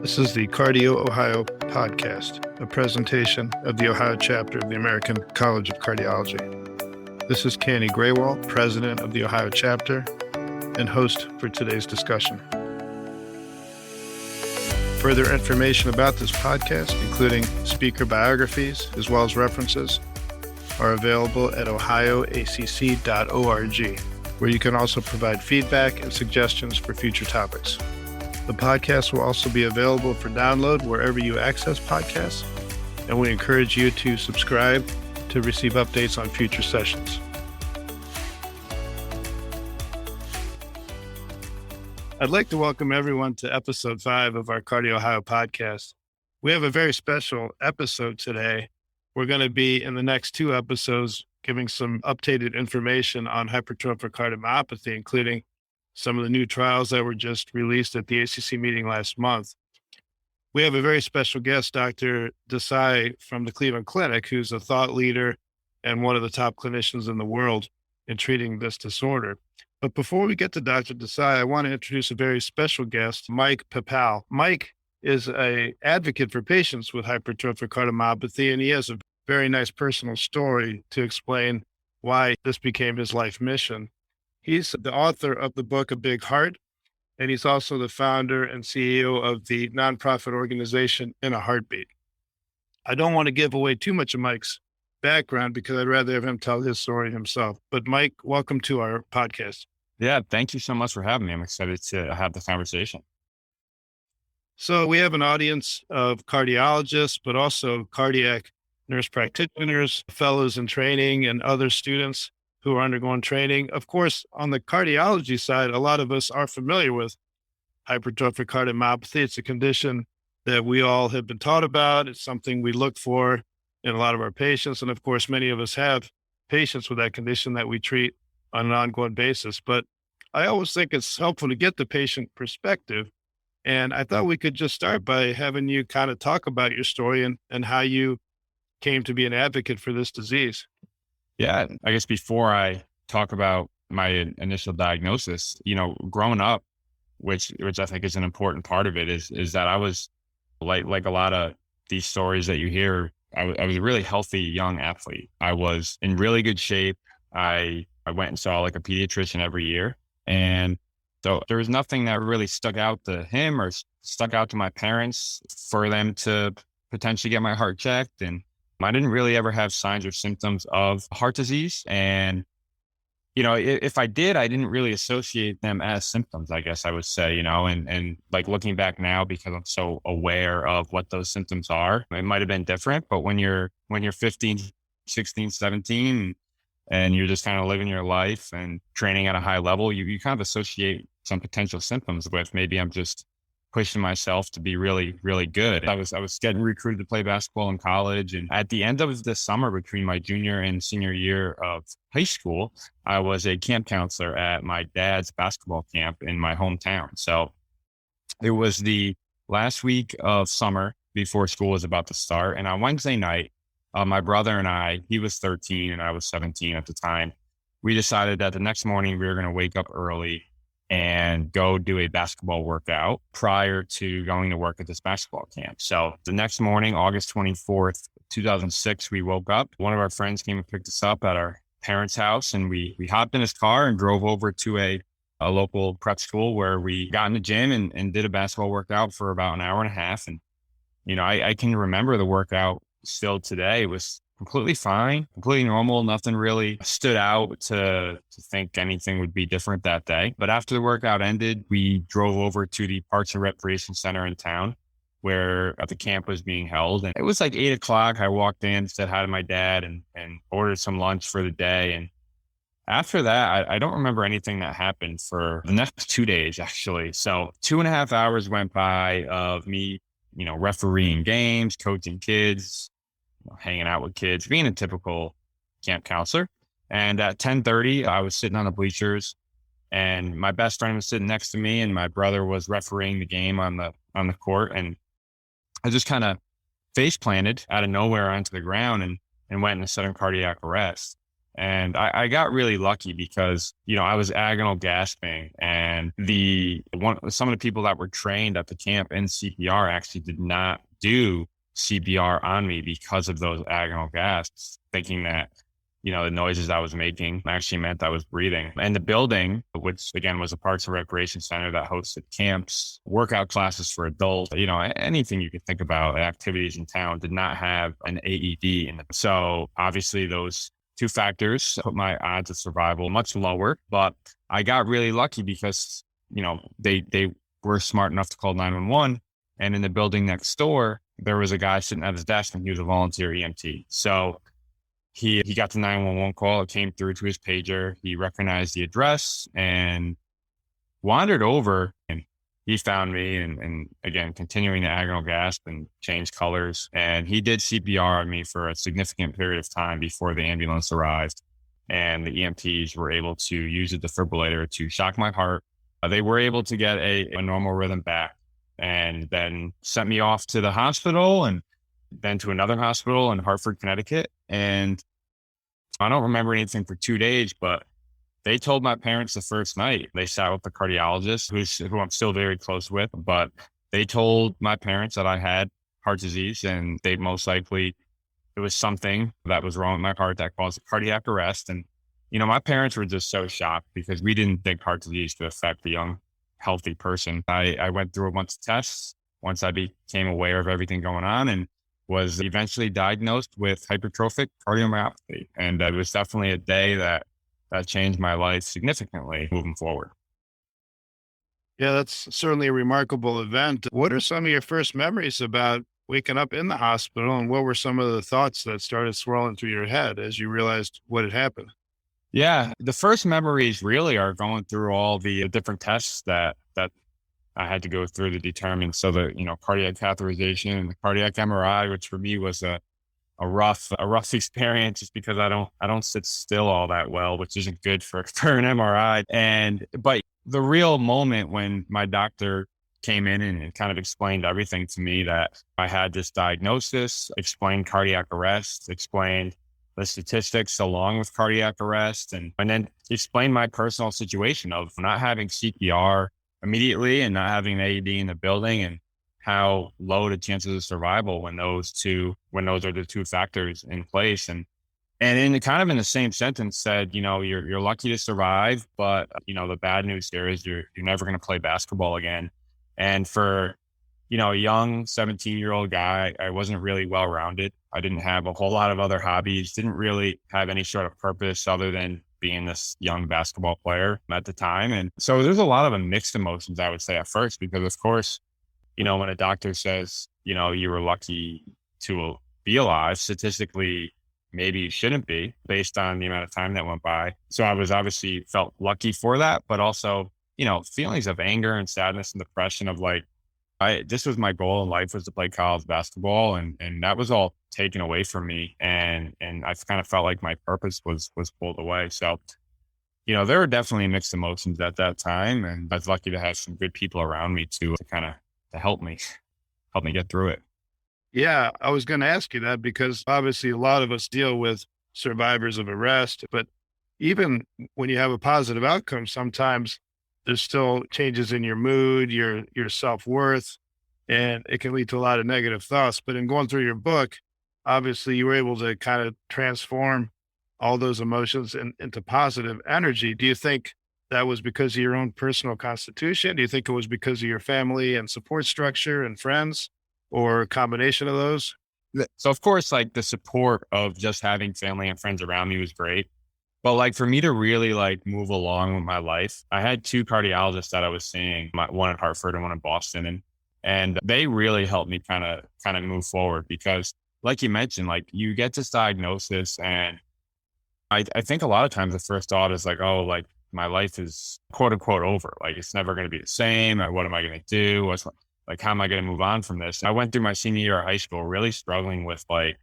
This is the Cardio Ohio podcast, a presentation of the Ohio chapter of the American College of Cardiology. This is Kenny Graywall, president of the Ohio chapter and host for today's discussion. Further information about this podcast, including speaker biographies as well as references, are available at ohioacc.org, where you can also provide feedback and suggestions for future topics. The podcast will also be available for download wherever you access podcasts, and we encourage you to subscribe to receive updates on future sessions. I'd like to welcome everyone to episode 5 of our Cardio Ohio podcast. We have a very special episode today. We're going to be, in the next 2 episodes, giving some updated information on hypertrophic cardiomyopathy, including some of the new trials that were just released at the ACC meeting last month. We have a very special guest, Dr. Desai from the Cleveland Clinic, who's a thought leader and one of the top clinicians in the world in treating this disorder. But before we get to Dr. Desai, I want to introduce a very special guest, Mike Papal. Mike is an advocate for patients with hypertrophic cardiomyopathy, and he has a very nice personal story to explain why this became his life mission. He's the author of the book, A Big Heart, and he's also the founder and CEO of the nonprofit organization In a Heartbeat. I don't want to give away too much of Mike's background because I'd rather have him tell his story himself. But Mike, welcome to our podcast. Yeah, thank you so much for having me. I'm excited to have the conversation. So we have an audience of cardiologists, but also cardiac nurse practitioners, fellows in training, and other students who are undergoing training. Of course, on the cardiology side, a lot of us are familiar with hypertrophic cardiomyopathy. It's a condition that we all have been taught about. It's something we look for in a lot of our patients. And of course, many of us have patients with that condition that we treat on an ongoing basis. But I always think it's helpful to get the patient perspective. And I thought we could just start by having you kind of talk about your story and how you came to be an advocate for this disease. Yeah, I guess before I talk about my initial diagnosis, growing up, which I think is an important part of it, is that I was like a lot of these stories that you hear. I was a really healthy young athlete. I was in really good shape. I went and saw like a pediatrician every year, and so there was nothing that really stuck out to him or stuck out to my parents for them to potentially get my heart checked. And I didn't really ever have signs or symptoms of heart disease. And, if I did, I didn't really associate them as symptoms, I guess I would say, and like looking back now, because I'm so aware of what those symptoms are, it might've been different. But when you're 15, 16, 17, and you're just kind of living your life and training at a high level, you kind of associate some potential symptoms with maybe I'm just pushing myself to be really, really good. I was getting recruited to play basketball in college. And at the end of the summer between my junior and senior year of high school, I was a camp counselor at my dad's basketball camp in my hometown. So it was the last week of summer before school was about to start. And on Wednesday night, my brother and I, he was 13 and I was 17 at the time, we decided that the next morning we were going to wake up early and go do a basketball workout prior to going to work at this basketball camp. So the next morning, August 24th, 2006, we woke up. One of our friends came and picked us up at our parents' house, and we hopped in his car and drove over to a local prep school where we got in the gym and did a basketball workout for about an hour and a half. And, I can remember the workout still today. It was completely fine, completely normal. Nothing really stood out to think anything would be different that day. But after the workout ended, we drove over to the Parks and Recreation Center in town where the camp was being held. And it was like 8:00. I walked in, said hi to my dad and ordered some lunch for the day. And after that, I don't remember anything that happened for the next 2 days, actually. So 2.5 hours went by of me, refereeing games, coaching kids, hanging out with kids, being a typical camp counselor. And at 10:30, I was sitting on the bleachers and my best friend was sitting next to me and my brother was refereeing the game on the court. And I just kind of face planted out of nowhere onto the ground and went into sudden cardiac arrest. And I got really lucky because, I was agonal gasping, and some of the people that were trained at the camp in CPR actually did not do CPR on me because of those agonal gasps, thinking that, the noises I was making actually meant I was breathing. And the building, which again was a parks and recreation center that hosted camps, workout classes for adults, anything you could think about, activities in town, did not have an AED in it. So obviously those two factors put my odds of survival much lower, but I got really lucky because, they were smart enough to call 911. And in the building next door, there was a guy sitting at his desk, and he was a volunteer EMT. So he got the 911 call. It came through to his pager. He recognized the address and wandered over, and he found me, and again, continuing the agonal gasp and change colors. And he did CPR on me for a significant period of time before the ambulance arrived. And the EMTs were able to use a defibrillator to shock my heart. They were able to get a normal rhythm back, and then sent me off to the hospital, and then to another hospital in Hartford, Connecticut. And I don't remember anything for 2 days, but they told my parents the first night. They sat with the cardiologist, who I'm still very close with, but they told my parents that I had heart disease, and they most likely, it was something that was wrong with my heart that caused cardiac arrest. And, my parents were just so shocked because we didn't think heart disease could affect a young, healthy person. I went through a bunch of tests once I became aware of everything going on, and was eventually diagnosed with hypertrophic cardiomyopathy. And it was definitely a day that changed my life significantly moving forward. Yeah, that's certainly a remarkable event. What are some of your first memories about waking up in the hospital, and what were some of the thoughts that started swirling through your head as you realized what had happened? Yeah, the first memories really are going through all the different tests that I had to go through to determine. So the, cardiac catheterization and the cardiac MRI, which for me was a rough experience, just because I don't sit still all that well, which isn't good for an MRI. But the real moment when my doctor came in and kind of explained everything to me, that I had this diagnosis, explained cardiac arrest, explained the statistics along with cardiac arrest, and then explained my personal situation of not having CPR immediately and not having an AED in the building, and how low the chances of survival when those are the two factors in place. And in the same sentence said, you're lucky to survive, but the bad news here is you're never going to play basketball again. And for, a young 17-year-old guy, I wasn't really well-rounded. I didn't have a whole lot of other hobbies, didn't really have any sort of purpose other than being this young basketball player at the time. And so there's a lot of mixed emotions, I would say, at first, because of course, when a doctor says, you were lucky to be alive, statistically, maybe you shouldn't be, based on the amount of time that went by. So I was obviously felt lucky for that, but also, feelings of anger and sadness and depression of like, this was my goal in life, was to play college basketball. And that was all taken away from me. And I kind of felt like my purpose was pulled away. So, there were definitely mixed emotions at that time. And I was lucky to have some good people around me to help me get through it. Yeah, I was going to ask you that because obviously a lot of us deal with survivors of arrest, but even when you have a positive outcome, sometimes there's still changes in your mood, your self-worth, and it can lead to a lot of negative thoughts. But in going through your book, obviously you were able to kind of transform all those emotions into positive energy. Do you think that was because of your own personal constitution? Do you think it was because of your family and support structure and friends, or a combination of those? So of course, like the support of just having family and friends around me was great. But like for me to really like move along with my life, I had two cardiologists that I was seeing, one in Hartford and one in Boston. And they really helped me kind of move forward, because like you mentioned, like you get this diagnosis, and I think a lot of times the first thought is like, oh, like my life is quote unquote over. Like it's never going to be the same. What am I going to do? How am I going to move on from this? I went through my senior year of high school really struggling with like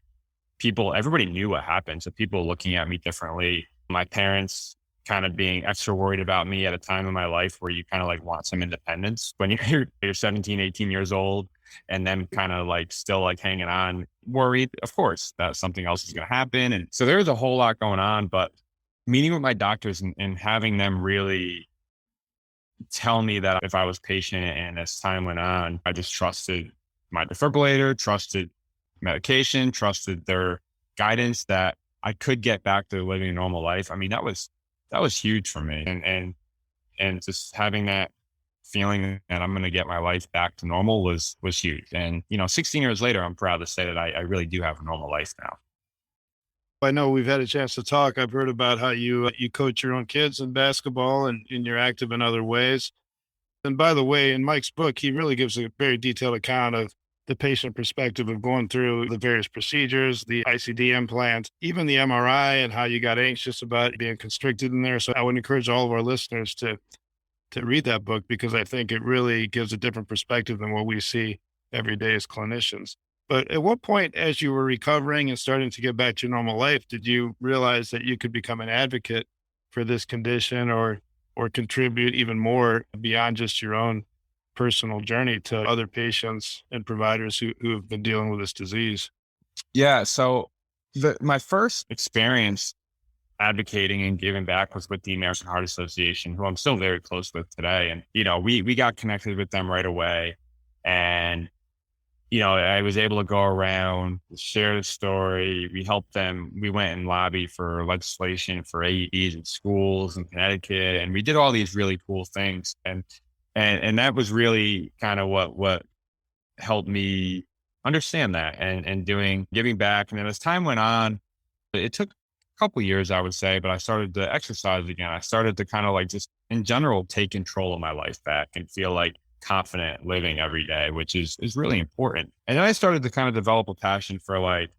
everybody knew what happened. So people looking at me differently, my parents kind of being extra worried about me at a time in my life where you kind of like want some independence when you're 17, 18 years old, and then kind of like still like hanging on, worried, of course, that something else is going to happen. And so there's a whole lot going on, but meeting with my doctors and having them really tell me that if I was patient and as time went on, I just trusted my defibrillator, trusted medication, trusted their guidance that I could get back to living a normal life. I mean, that was huge for me. And just having that feeling that I'm going to get my life back to normal was huge. And 16 years later, I'm proud to say that I really do have a normal life now. I know we've had a chance to talk. I've heard about how you coach your own kids in basketball and you're active in other ways. And by the way, in Mike's book, he really gives a very detailed account of the patient perspective of going through the various procedures, the ICD implant, even the MRI, and how you got anxious about being constricted in there. So I would encourage all of our listeners to read that book because I think it really gives a different perspective than what we see every day as clinicians. But at what point, as you were recovering and starting to get back to your normal life, did you realize that you could become an advocate for this condition or contribute even more beyond just your own personal journey to other patients and providers who have been dealing with this disease? Yeah. So my first experience advocating and giving back was with the American Heart Association, who I'm still very close with today. And, we got connected with them right away. And, I was able to go around, share the story. We helped them. We went and lobbied for legislation for AEDs in schools in Connecticut. And we did all these really cool things. And that was really kind of what helped me understand that and giving back. And then as time went on, it took a couple years, I would say, but I started to exercise again. I started to kind of like just in general take control of my life back and feel like confident living every day, which is really important. And then I started to kind of develop a passion for like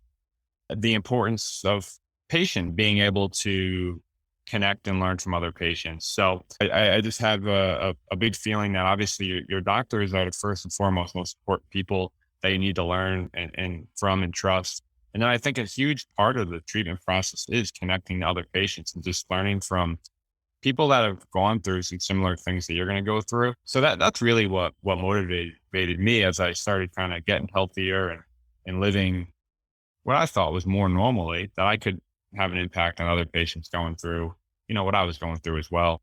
the importance of patient being able to connect and learn from other patients. So I just have a big feeling that obviously your doctors are the first and foremost most important people that you need to learn and from and trust. And then I think a huge part of the treatment process is connecting to other patients and just learning from people that have gone through some similar things that you're going to go through. So that's really what motivated me as I started kind of getting healthier and living what I thought was more normally, that I could have an impact on other patients going through, what I was going through as well.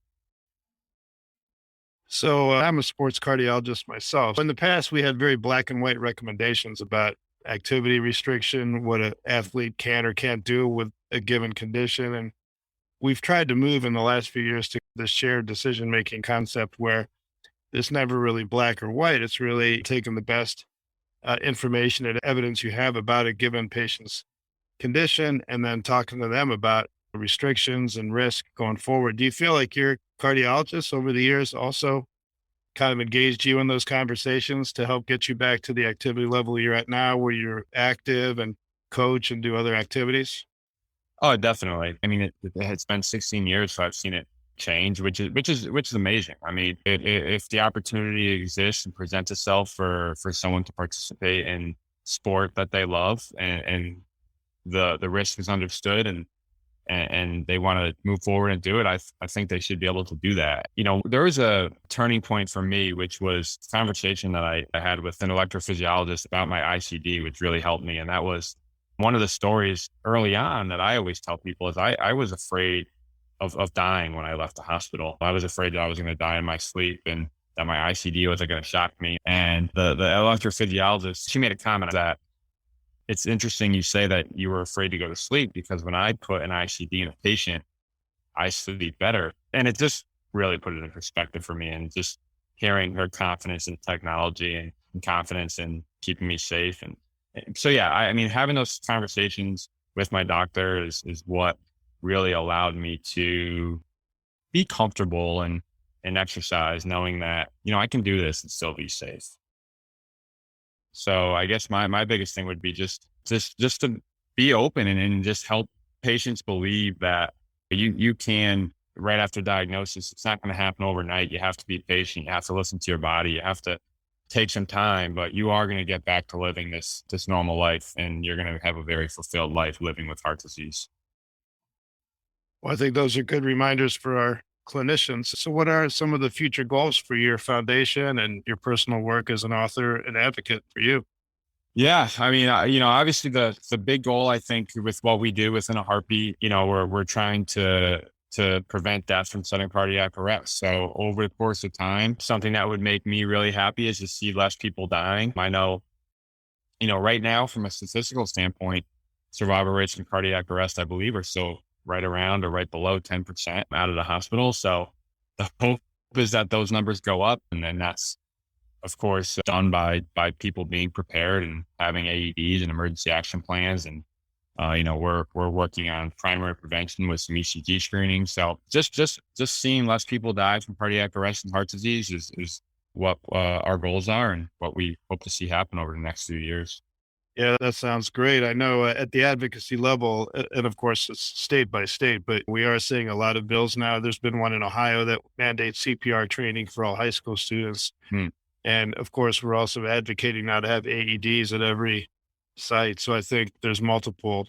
So I'm a sports cardiologist myself. In the past, we had very black and white recommendations about activity restriction, what an athlete can or can't do with a given condition. And we've tried to move in the last few years to the shared decision making concept where it's never really black or white. It's really taking the best information and evidence you have about a given patient's condition and then talking to them about restrictions and risk going forward. Do you feel like your cardiologist over the years also kind of engaged you in those conversations to help get you back to the activity level you're at now where you're active and coach and do other activities? Oh, definitely. I mean, it's been 16 years, so I've seen it change, which is amazing. I mean, if the opportunity exists and presents itself for someone to participate in sport that they love and the risk is understood and they want to move forward and do it, I think they should be able to do that. There was a turning point for me, which was a conversation that I had with an electrophysiologist about my ICD, which really helped me. And that was one of the stories early on that I always tell people is I was afraid of dying when I left the hospital. I was afraid that I was going to die in my sleep and that my ICD wasn't going to shock me. And the electrophysiologist, she made a comment that it's interesting you say that you were afraid to go to sleep because when I put an ICD in a patient, I sleep better. And it just really put it in perspective for me. And just hearing her confidence in technology and confidence in keeping me safe. And so, yeah, I mean, having those conversations with my doctor is what really allowed me to be comfortable and exercise, knowing that, I can do this and still be safe. So I guess my biggest thing would be just to be open and just help patients believe that you can, right after diagnosis, it's not going to happen overnight. You have to be patient. You have to listen to your body. You have to take some time, but you are going to get back to living this normal life, and you're going to have a very fulfilled life living with heart disease. Well, I think those are good reminders for our clinicians. So, what are some of the future goals for your foundation and your personal work as an author and advocate for you? Yeah, I mean, obviously the big goal, I think, with what we do within a heartbeat, we're trying to prevent death from sudden cardiac arrest. So over the course of time, something that would make me really happy is to see less people dying. I know, right now, from a statistical standpoint, survival rates from cardiac arrest, I believe, are still right around or right below 10% out of the hospital. So the hope is that those numbers go up, and then that's, of course, done by people being prepared and having AEDs and emergency action plans. And we're working on primary prevention with some ECG screening. So just seeing less people die from cardiac arrest and heart disease is what our goals are and what we hope to see happen over the next few years. Yeah, that sounds great. I know at the advocacy level, and of course it's state by state, but we are seeing a lot of bills now. There's been one in Ohio that mandates CPR training for all high school students. Hmm. And of course, we're also advocating now to have AEDs at every site. So I think there's multiple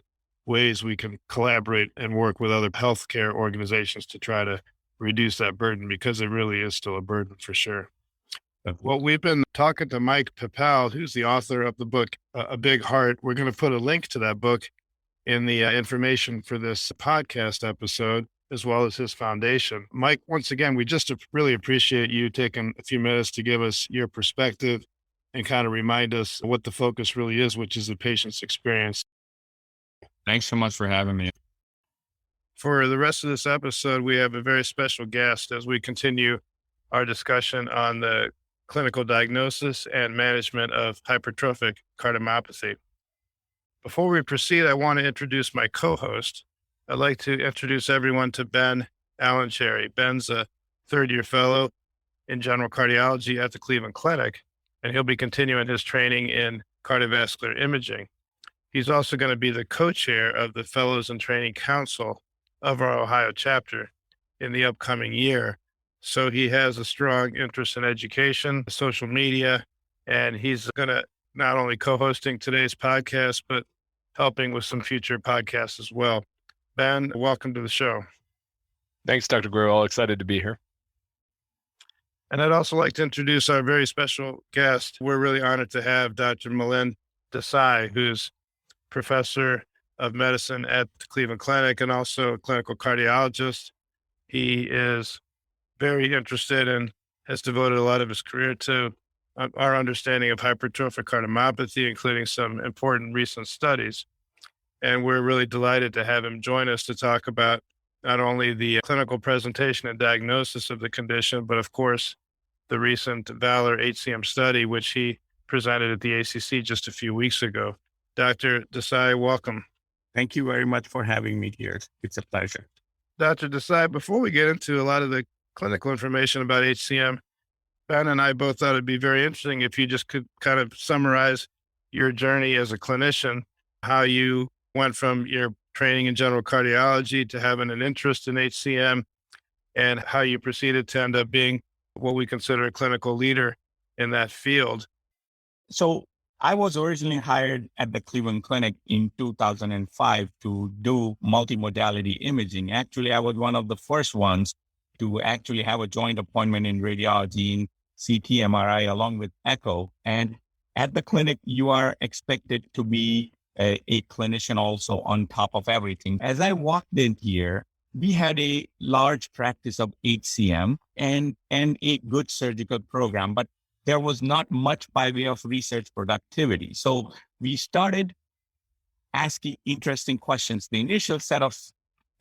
ways we can collaborate and work with other healthcare organizations to try to reduce that burden, because it really is still a burden for sure. Well, we've been talking to Mike Papal, who's the author of the book, A Big Heart. We're going to put a link to that book in the information for this podcast episode, as well as his foundation. Mike, once again, we just really appreciate you taking a few minutes to give us your perspective and kind of remind us what the focus really is, which is the patient's experience. Thanks so much for having me. For the rest of this episode, we have a very special guest as we continue our discussion on the clinical diagnosis and management of hypertrophic cardiomyopathy. Before we proceed, I want to introduce my co-host. I'd like to introduce everyone to Ben Allencherry. Ben's a third-year fellow in general cardiology at the Cleveland Clinic, and he'll be continuing his training in cardiovascular imaging. He's also going to be the co-chair of the Fellows in Training Council of our Ohio chapter in the upcoming year. So he has a strong interest in education, social media, and he's going to not only co-hosting today's podcast, but helping with some future podcasts as well. Ben, welcome to the show. Thanks, Dr. Guerrero. All excited to be here. And I'd also like to introduce our very special guest. We're really honored to have Dr. Milind Desai, who's professor of medicine at the Cleveland Clinic and also a clinical cardiologist. He is very interested and has devoted a lot of his career to our understanding of hypertrophic cardiomyopathy, including some important recent studies. And we're really delighted to have him join us to talk about not only the clinical presentation and diagnosis of the condition, but of course, the recent Valor HCM study, which he presented at the ACC just a few weeks ago. Dr. Desai, welcome. Thank you very much for having me here. It's a pleasure. Dr. Desai, before we get into a lot of the clinical information about HCM, Ben and I both thought it'd be very interesting if you just could kind of summarize your journey as a clinician, how you went from your training in general cardiology to having an interest in HCM, and how you proceeded to end up being what we consider a clinical leader in that field. So I was originally hired at the Cleveland Clinic in 2005 to do multimodality imaging. Actually, I was one of the first ones to actually have a joint appointment in radiology in CT, MRI, along with echo. And at the clinic, you are expected to be a clinician also on top of everything. As I walked in here, we had a large practice of HCM and a good surgical program, but there was not much by way of research productivity. So we started asking interesting questions. The initial set of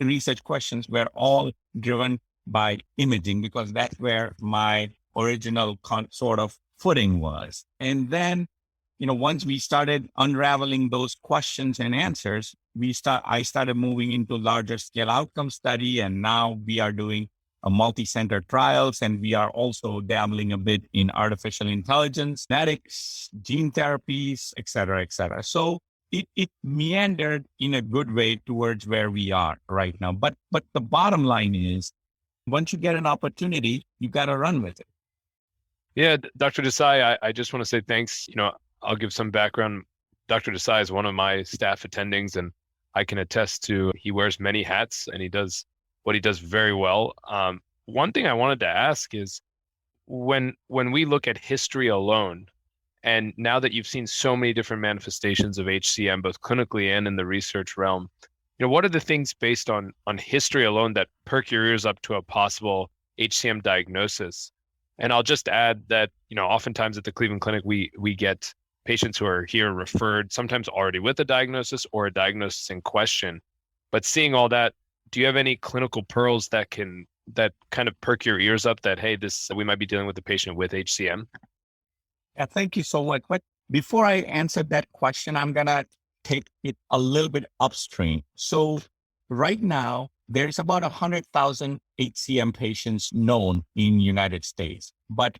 research questions were all driven by imaging, because that's where my original sort of footing was. And then, once we started unraveling those questions and answers, I started moving into larger scale outcome study. And now we are doing a multi-center trials, and we are also dabbling a bit in artificial intelligence, genetics, gene therapies, et cetera, et cetera. So it meandered in a good way towards where we are right now. But the bottom line is, once you get an opportunity, you got to run with it. Yeah, Dr. Desai, I just want to say thanks. I'll give some background. Dr. Desai is one of my staff attendings, and I can attest to he wears many hats and he does what he does very well. One thing I wanted to ask is when we look at history alone And now that you've seen so many different manifestations of HCM, both clinically and in the research realm, what are the things based on history alone that perk your ears up to a possible HCM diagnosis? And I'll just add that, oftentimes at the Cleveland Clinic, we get patients who are here referred, sometimes already with a diagnosis or a diagnosis in question. But seeing all that, do you have any clinical pearls that kind of perk your ears up that, hey, we might be dealing with a patient with HCM? Yeah, thank you so much. But before I answer that question, I'm going to take it a little bit upstream. So right now, there's about 100,000 HCM patients known in United States, but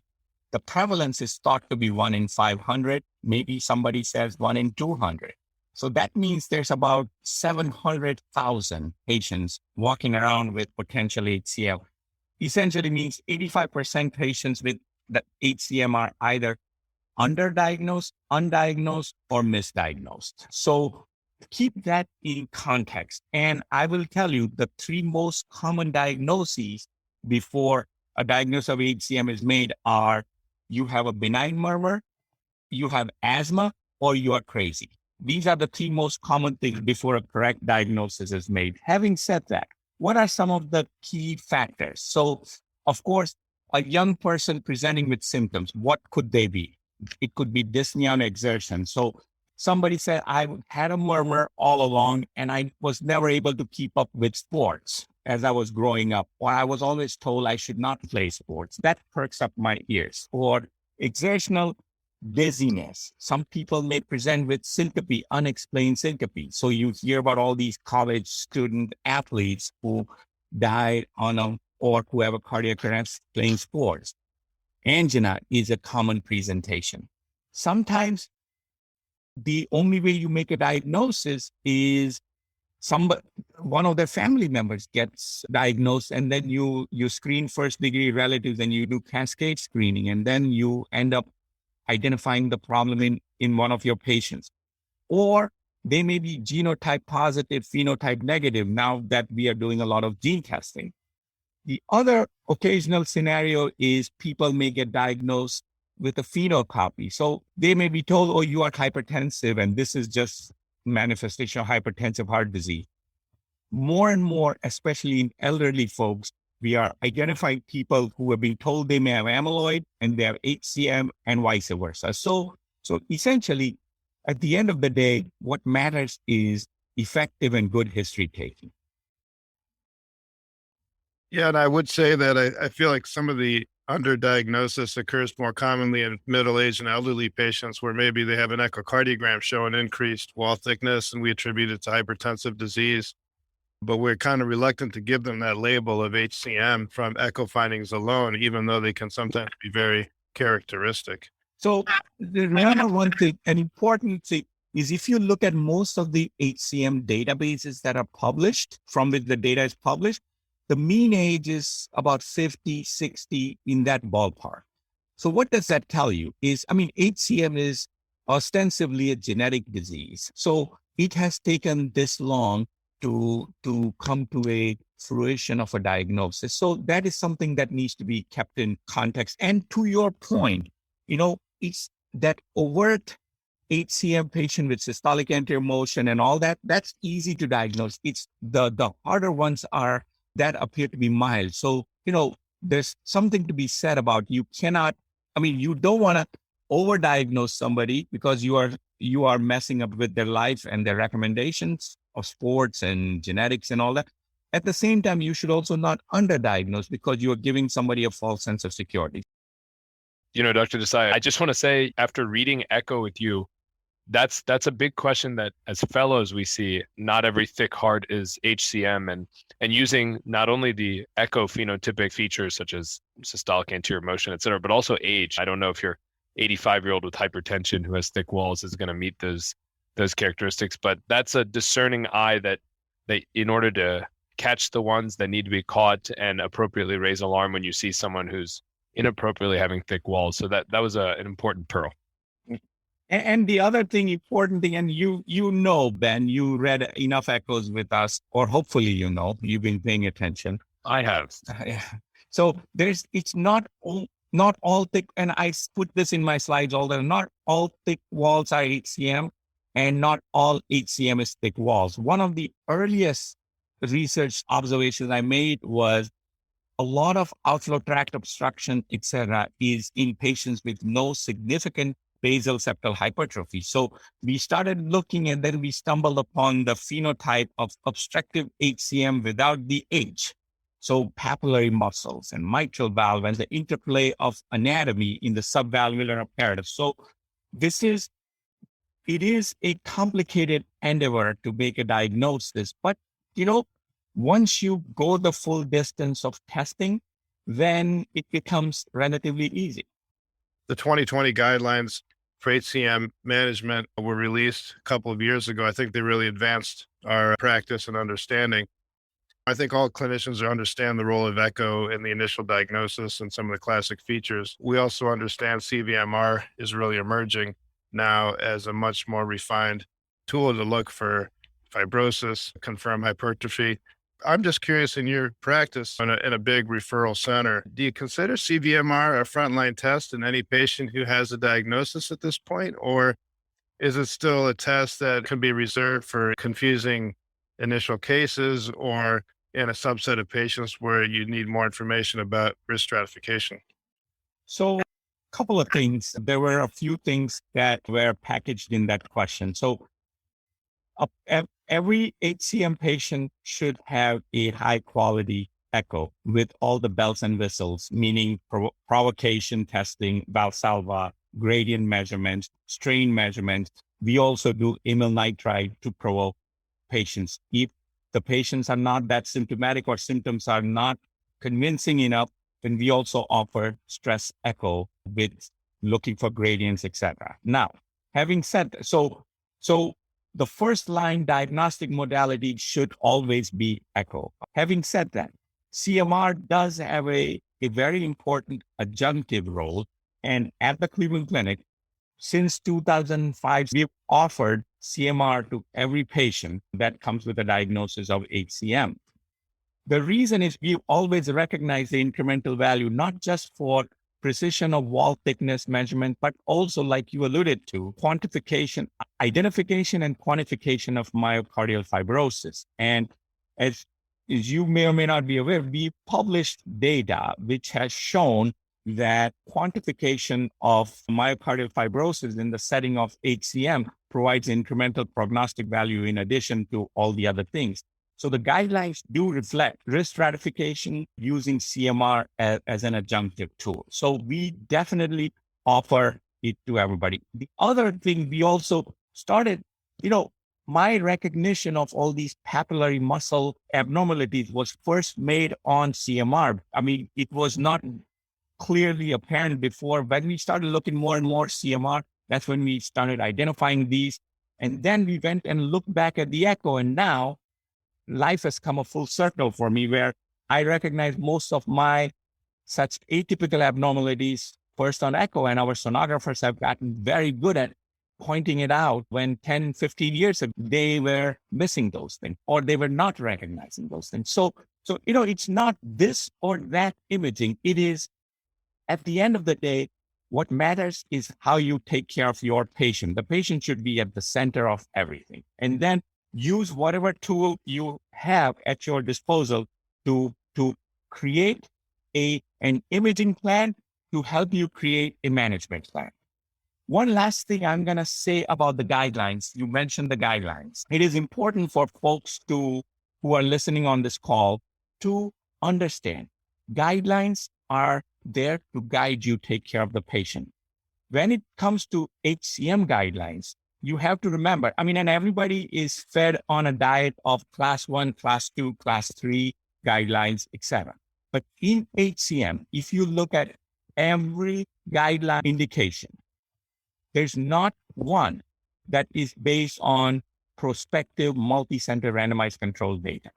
the prevalence is thought to be 1 in 500. Maybe somebody says 1 in 200. So that means there's about 700,000 patients walking around with potential HCM. Essentially means 85% patients with the HCM are either underdiagnosed, undiagnosed, or misdiagnosed. So keep that in context. And I will tell you the 3 most common diagnoses before a diagnosis of HCM is made are you have a benign murmur, you have asthma, or you are crazy. These are the 3 most common things before a correct diagnosis is made. Having said that, what are some of the key factors? So, of course, a young person presenting with symptoms, what could they be? It could be dyspnea on exertion. So somebody said, I had a murmur all along and I was never able to keep up with sports as I was growing up, or I was always told I should not play sports. That perks up my ears. Or exertional dizziness. Some people may present with syncope, unexplained syncope. So you hear about all these college student athletes who died or who have a cardiac arrest playing sports. Angina is a common presentation. Sometimes the only way you make a diagnosis is one of their family members gets diagnosed, and then you screen first degree relatives and you do cascade screening, and then you end up identifying the problem in one of your patients. Or they may be genotype positive, phenotype negative, now that we are doing a lot of gene testing. The other occasional scenario is people may get diagnosed with a phenocopy. So they may be told, oh, you are hypertensive, and this is just manifestation of hypertensive heart disease. More and more, especially in elderly folks, we are identifying people who have been told they may have amyloid and they have HCM and vice versa. So essentially, at the end of the day, what matters is effective and good history taking. Yeah, and I would say that I feel like some of the underdiagnosis occurs more commonly in middle-aged and elderly patients where maybe they have an echocardiogram showing increased wall thickness and we attribute it to hypertensive disease. But we're kind of reluctant to give them that label of HCM from echo findings alone, even though they can sometimes be very characteristic. So remember one thing, an important thing is if you look at most of the HCM databases that are published, from which the data is published, the mean age is about 50, 60 in that ballpark. So what does that tell you? HCM is ostensibly a genetic disease. So it has taken this long to come to a fruition of a diagnosis. So that is something that needs to be kept in context. And to your point, it's that overt HCM patient with systolic anterior motion and all that, that's easy to diagnose. It's the harder ones are that appear to be mild. So, there's something to be said about you don't want to overdiagnose somebody because you are messing up with their life and their recommendations of sports and genetics and all that. At the same time, you should also not underdiagnose because you are giving somebody a false sense of security. Dr. Desai, I just want to say, after reading Echo with you, that's a big question that as fellows we see. Not every thick heart is HCM, and using not only the echo phenotypic features such as systolic anterior motion, et cetera, but also age. I don't know if your 85-year-old with hypertension who has thick walls is going to meet those characteristics, but that's a discerning eye that in order to catch the ones that need to be caught and appropriately raise alarm when you see someone who's inappropriately having thick walls. So that was an important pearl. And the other important thing, and Ben, you read enough echoes with us, or hopefully, you've been paying attention. I have. So it's not not all thick, and put this in my slides all the not all thick walls are HCM, and not all HCM is thick walls. One of the earliest research observations I made was a lot of outflow tract obstruction, etc., is in patients with no significant basal septal hypertrophy. So we started looking, and then we stumbled upon the phenotype of obstructive HCM without the H. So papillary muscles and mitral valve and the interplay of anatomy in the subvalvular apparatus. So it is a complicated endeavor to make a diagnosis, but once you go the full distance of testing, then it becomes relatively easy. The 2020 guidelines for HCM management were released a couple of years ago. I think they really advanced our practice and understanding. I think all clinicians understand the role of echo in the initial diagnosis and some of the classic features. We also understand CVMR is really emerging now as a much more refined tool to look for fibrosis, confirm hypertrophy. I'm just curious, in your practice in a big referral center, do you consider CVMR a frontline test in any patient who has a diagnosis at this point? Or is it still a test that can be reserved for confusing initial cases or in a subset of patients where you need more information about risk stratification? So a couple of things. There were a few things that were packaged in that question. So every HCM patient should have a high quality echo with all the bells and whistles, meaning provocation testing, Valsalva, gradient measurements, strain measurements. We also do amyl nitrite to provoke patients. If the patients are not that symptomatic or symptoms are not convincing enough, then we also offer stress echo with looking for gradients, etc. Now, having said that, so the first line diagnostic modality should always be echo. Having said that, CMR does have a very important adjunctive role. And at the Cleveland Clinic, since 2005, we've offered CMR to every patient that comes with a diagnosis of HCM. The reason is we always recognize the incremental value, not just for precision of wall thickness measurement, but also, like you alluded to, quantification, identification and quantification of myocardial fibrosis. And as you may or may not be aware, we published data which has shown that quantification of myocardial fibrosis in the setting of HCM provides incremental prognostic value in addition to all the other things. So the guidelines do reflect risk stratification using CMR as an adjunctive tool. So we definitely offer it to everybody. The other thing we also started, my recognition of all these papillary muscle abnormalities was first made on CMR. I mean, it was not clearly apparent before. When we started looking more and more CMR, that's when we started identifying these. And then we went and looked back at the echo, and now life has come a full circle for me where I recognize most of my such atypical abnormalities first on echo, and our sonographers have gotten very good at pointing it out when 10, 15 years ago, they were missing those things or they were not recognizing those things. So, it's not this or that imaging. It is, at the end of the day, what matters is how you take care of your patient. The patient should be at the center of everything. And then use whatever tool you have at your disposal to create an imaging plan to help you create a management plan. One last thing I'm going to say about the guidelines. You mentioned the guidelines. It is important for folks who are listening on this call to understand guidelines are there to guide you take care of the patient. When it comes to HCM guidelines, you have to remember, and everybody is fed on a diet of class 1, class 2, class 3 guidelines, etc. But in HCM, if you look at every guideline indication, there's not one that is based on prospective multi-center randomized controlled data.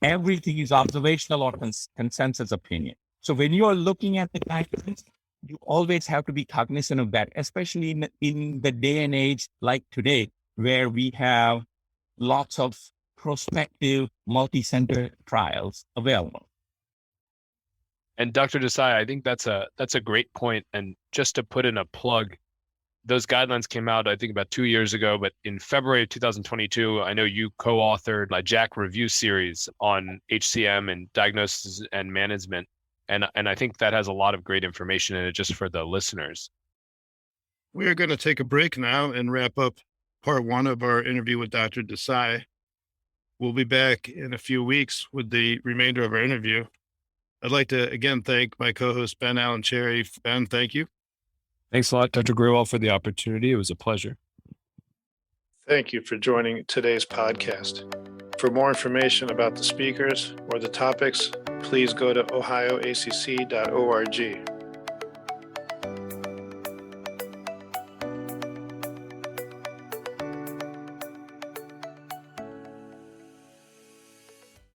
Everything is observational or consensus opinion. So when you are looking at the guidelines, you always have to be cognizant of that, especially in the day and age like today, where we have lots of prospective multi-center trials available. And Dr. Desai, I think that's a great point. And just to put in a plug, those guidelines came out, I think, about 2 years ago. But in February of 2022, I know you co-authored my Jack review series on HCM and diagnosis and management. And I think that has a lot of great information in it just for the listeners. We are going to take a break now and wrap up part 1 of our interview with Dr. Desai. We'll be back in a few weeks with the remainder of our interview. I'd like to again thank my co-host, Ben Allen Cherry. Ben, thank you. Thanks a lot, Dr. Grewal, for the opportunity. It was a pleasure. Thank you for joining today's podcast. For more information about the speakers or the topics, please go to ohioacc.org.